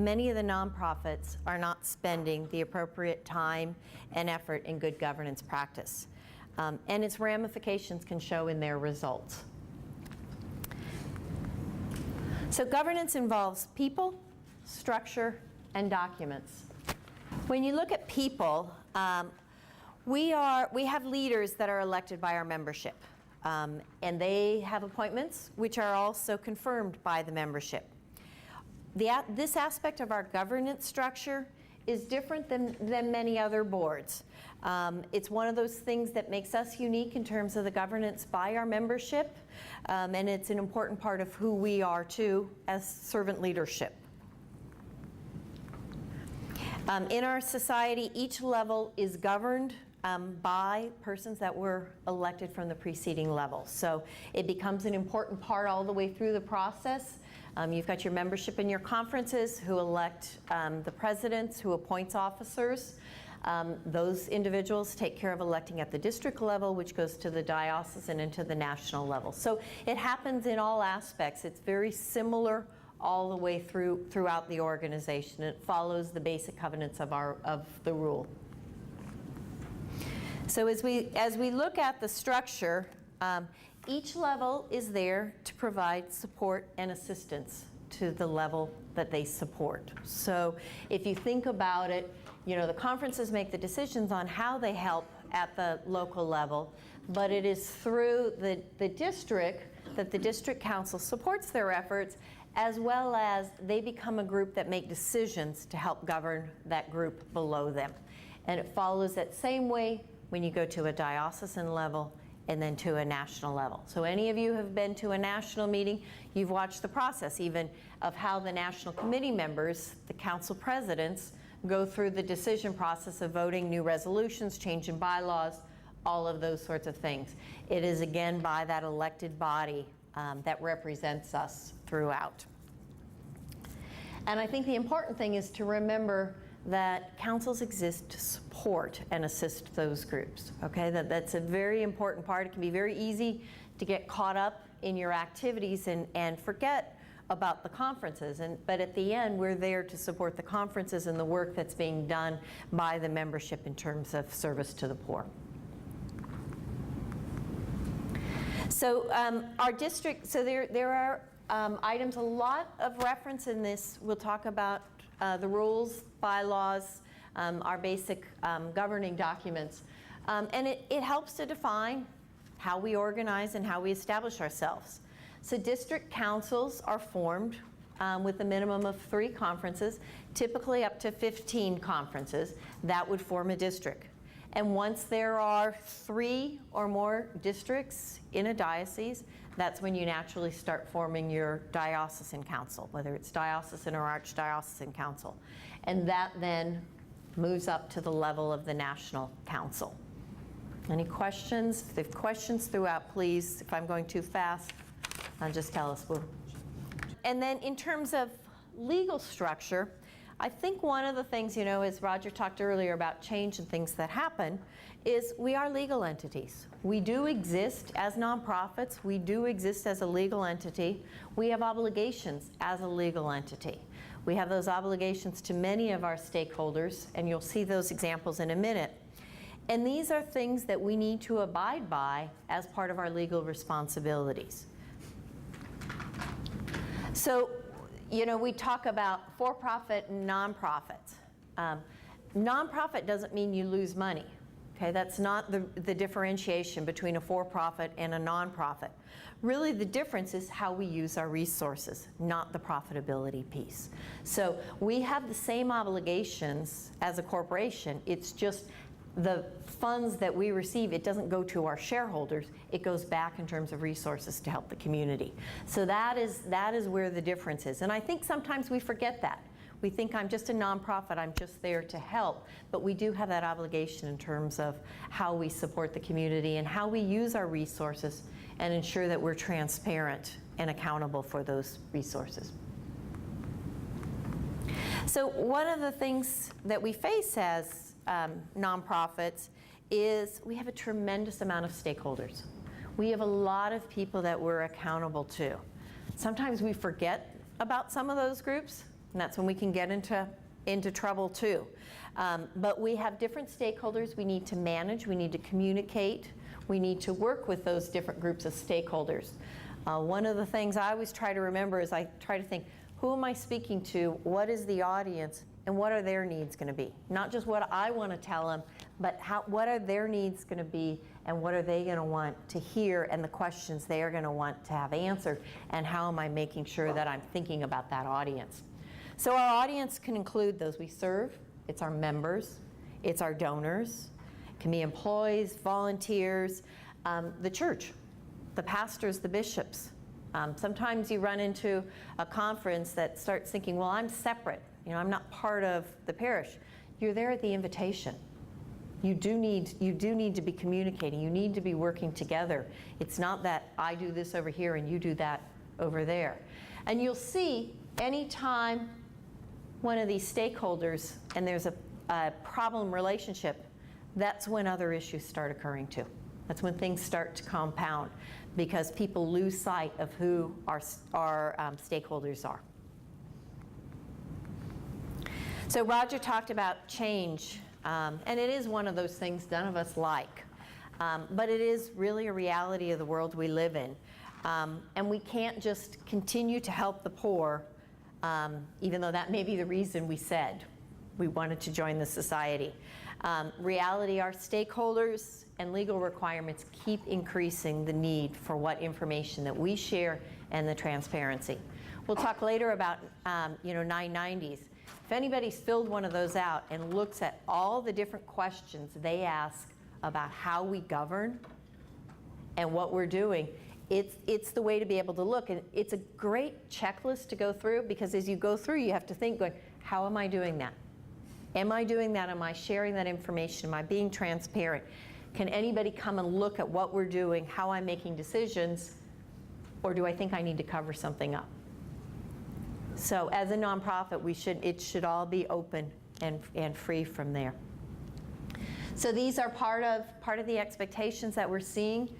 many of the nonprofits are not spending the appropriate time and effort in good governance practice. And its ramifications can show in their results. So governance involves people, structure, and documents. When you look at people, we have leaders that are elected by our membership. And they have appointments which are also confirmed by the membership. This aspect of our governance structure is different than many other boards. It's one of those things that makes us unique in terms of the governance by our membership, and it's an important part of who we are too as servant leadership. In our society, each level is governed by persons that were elected from the preceding level. So it becomes an important part all the way through the process. You've got your membership in your conferences who elect the presidents, who appoints officers. Those individuals take care of electing at the district level, which goes to the diocese and into the national level. So it happens in all aspects. It's very similar all the way throughout the organization. It follows the basic covenants of the rule. So as we look at the structure, each level is there to provide support and assistance to the level that they support. So if you think about it, the conferences make the decisions on how they help at the local level, but it is through the district that the district council supports their efforts, as well as they become a group that make decisions to help govern that group below them. And it follows that same way when you go to a diocesan level and then to a national level. So any of you have been to a national meeting, you've watched the process even of how the national committee members, the council presidents, go through the decision process of voting new resolutions, changing bylaws, all of those sorts of things. It is again by that elected body that represents us throughout. And I think the important thing is to remember that councils exist to support and assist those groups, okay? That's a very important part. It can be very easy to get caught up in your activities and forget about the conferences. But at the end, we're there to support the conferences and the work that's being done by the membership in terms of service to the poor. So our district, so there are items, a lot of reference in this. We'll talk about the rules, bylaws, our basic governing documents. And it helps to define how we organize and how we establish ourselves. So district councils are formed with a minimum of 3 conferences, typically up to 15 conferences. That would form a district. And once there are 3 or more districts in a diocese, that's when you naturally start forming your diocesan council, whether it's diocesan or archdiocesan council. And that then moves up to the level of the national council. Any questions? If you have questions throughout, please. If I'm going too fast, just tell us. And then in terms of legal structure, I think one of the things, as Roger talked earlier about change and things that happen, is we are legal entities. We do exist as nonprofits. We do exist as a legal entity. We have obligations as a legal entity. We have those obligations to many of our stakeholders, and you'll see those examples in a minute. And these are things that we need to abide by as part of our legal responsibilities. So, we talk about for-profit and nonprofits. Nonprofit doesn't mean you lose money. Okay, that's not the differentiation between a for-profit and a nonprofit. Really, the difference is how we use our resources, not the profitability piece. So we have the same obligations as a corporation. It's just the funds that we receive, it doesn't go to our shareholders, it goes back in terms of resources to help the community. So that is where the difference is. And I think sometimes we forget that. We think I'm just a nonprofit, I'm just there to help, but we do have that obligation in terms of how we support the community and how we use our resources and ensure that we're transparent and accountable for those resources. So one of the things that we face as nonprofits is we have a tremendous amount of stakeholders. We have a lot of people that we're accountable to. Sometimes we forget about some of those groups, And that's when we can get into trouble too. But we have different stakeholders we need to manage, we need to communicate, we need to work with those different groups of stakeholders. One of the things I always try to remember is I try to think, who am I speaking to, what is the audience, and what are their needs going to be? Not just what I want to tell them, but what are their needs going to be, and what are they going to want to hear, and the questions they are going to want to have answered, and how am I making sure that I'm thinking about that audience? So our audience can include those we serve, it's our members, it's our donors, it can be employees, volunteers, the church, the pastors, the bishops. Sometimes you run into a conference that starts thinking, well, I'm separate, I'm not part of the parish. You're there at the invitation. You do need to be communicating. You need to be working together. It's not that I do this over here and you do that over there. And you'll see anytime one of these stakeholders and there's a problem relationship, that's when other issues start occurring too. That's when things start to compound because people lose sight of who our stakeholders are. So Roger talked about change, and it is one of those things none of us like, but it is really a reality of the world we live in. And we can't just continue to help the poor, even though that may be the reason we said we wanted to join the society. Reality, our stakeholders and legal requirements keep increasing the need for what information that we share and the transparency. We'll talk later about 990s. If anybody's filled one of those out and looks at all the different questions they ask about how we govern and what we're doing, it's the way to be able to look. And it's a great checklist to go through because as you go through, you have to think, going, how am I doing that? Am I doing that? Am I sharing that information? Am I being transparent? Can anybody come and look at what we're doing, how I'm making decisions, or do I think I need to cover something up? So as a nonprofit, it should all be open and free from there. So these are part of the expectations that we're seeing.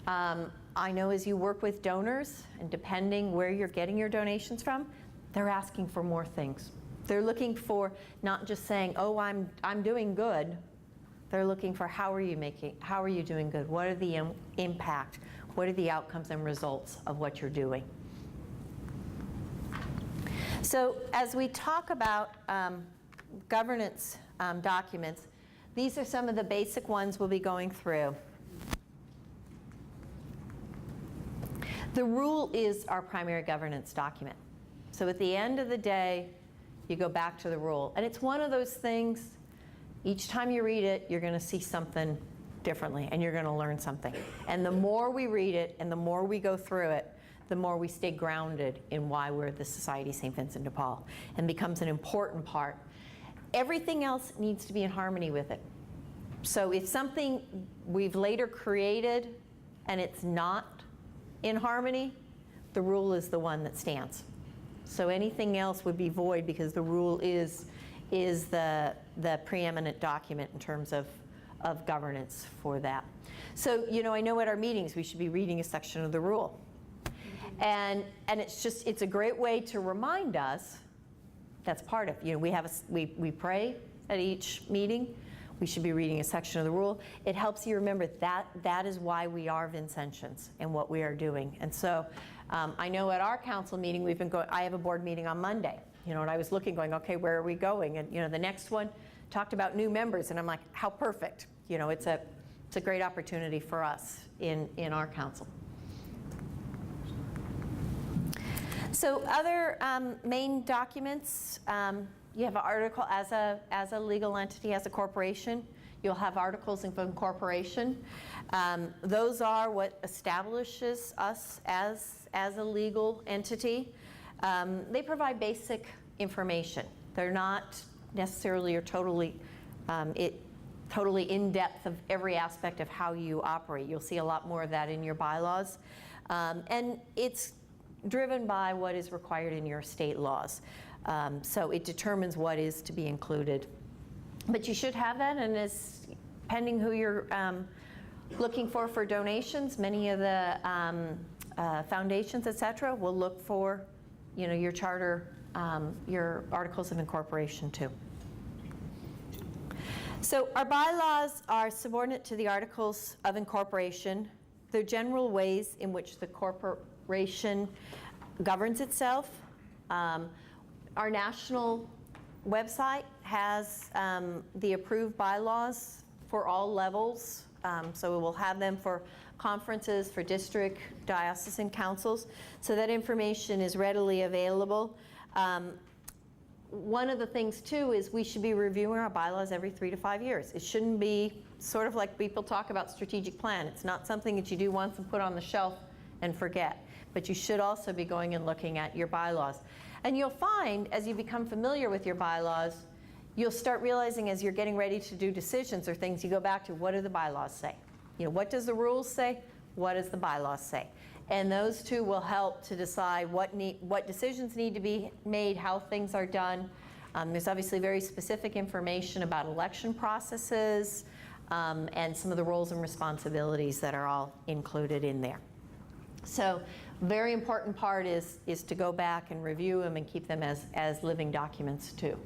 I know as you work with donors, and depending where you're getting your donations from, they're asking for more things. They're looking for not just saying, oh, I'm doing good. They're looking for how are you doing good? What are the impact? What are the outcomes and results of what you're doing? So as we talk about governance documents, these are some of the basic ones we'll be going through. The rule is our primary governance document. So at the end of the day, you go back to the rule. And it's one of those things, each time you read it, you're going to see something differently, and you're going to learn something. And the more we read it, and the more we go through it, the more we stay grounded in why we're the Society of St. Vincent de Paul, and becomes an important part. Everything else needs to be in harmony with it. So if something we've later created and it's not in harmony, the rule is the one that stands. So anything else would be void because the rule is the preeminent document in terms of governance for that. So, I know at our meetings we should be reading a section of the rule. And it's a great way to remind us that's part of, we pray at each meeting. We should be reading a section of the rule. It helps you remember that is why we are Vincentians and what we are doing. And so I know at our council meeting we've been going, I have a board meeting on Monday, and I was looking going, okay, where are we going? And the next one talked about new members, and I'm like, how perfect. It's a great opportunity for us in our council. So other main documents, you have an article as a legal entity, as a corporation. You'll have articles of incorporation. Those are what establishes us as a legal entity. They provide basic information. They're not necessarily or totally in depth of every aspect of how you operate. You'll see a lot more of that in your bylaws. And it's driven by what is required in your state laws. So it determines what is to be included. But you should have that, and as pending who you're looking for donations, many of the foundations, et cetera, will look for your charter your articles of incorporation too. So our bylaws are subordinate to the articles of incorporation. They're general ways in which the corporation governs itself. Our national website has the approved bylaws for all levels. So we will have them for conferences, for district, diocesan councils. So that information is readily available. One of the things too is we should be reviewing our bylaws every 3 to 5 years. It shouldn't be sort of like people talk about strategic plan. It's not something that you do once and put on the shelf and forget. But you should also be going and looking at your bylaws. And you'll find as you become familiar with your bylaws, you'll start realizing as you're getting ready to do decisions or things, you go back to what do the bylaws say? You know, what does the rules say? What does the bylaws say? And those two will help to decide what decisions need to be made, how things are done. There's obviously very specific information about election processes and some of the roles and responsibilities that are all included in there. So very important part is to go back and review them and keep them as living documents too.